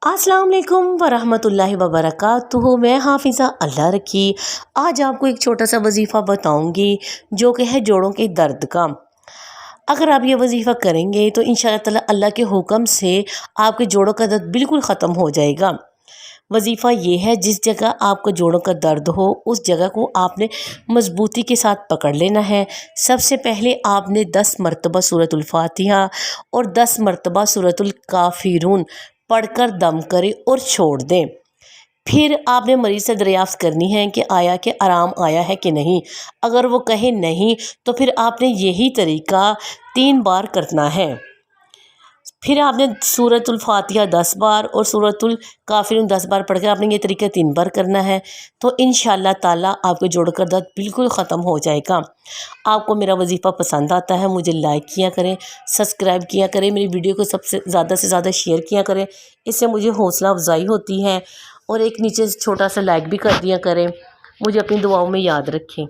अस्सलाम वालेकुम वरहमतुल्लाहि वबरकातुहू। मैं हाफिज़ा अल्लाह रखी। आज आपको एक छोटा सा वजीफ़ा बताऊंगी जो कि है जोड़ों के दर्द का। अगर आप ये वजीफ़ा करेंगे तो इंशाअल्लाह ताला अल्लाह के हुक्म से आपके जोड़ों का दर्द बिल्कुल ख़त्म हो जाएगा। वजीफ़ा ये है, जिस जगह आपको जोड़ों का दर्द हो उस जगह को आपने मज़बूती के साथ पकड़ लेना है। सबसे पहले आपने 10 मरतबा सूरतुल फातिहा और 10 मरतबा सूरतुल काफ़िरून पढ़कर दम करें और छोड़ दें। फिर आपने मरीज़ से दरियाफ़्त करनी है कि आराम आया है कि नहीं। अगर वो कहे नहीं तो फिर आपने यही तरीका 3 बार करना है। फिर आपने सूरतुल फातिहा 10 बार और सूरतुल काफ़िरून 10 बार पढ़कर आपने ये तरीका 3 बार करना है। तो इंशाअल्लाह ताला आपके जोड़ों का दर्द बिल्कुल ख़त्म हो जाएगा। आपको मेरा वजीफ़ा पसंद आता है, मुझे लाइक किया करें, सब्सक्राइब किया करें, मेरी वीडियो को सबसे ज़्यादा से ज़्यादा शेयर किया करें, इससे मुझे हौसला अफजाई होती है। और एक नीचे छोटा सा लाइक भी कर दिया करें। मुझे अपनी दुआओं में याद रखें।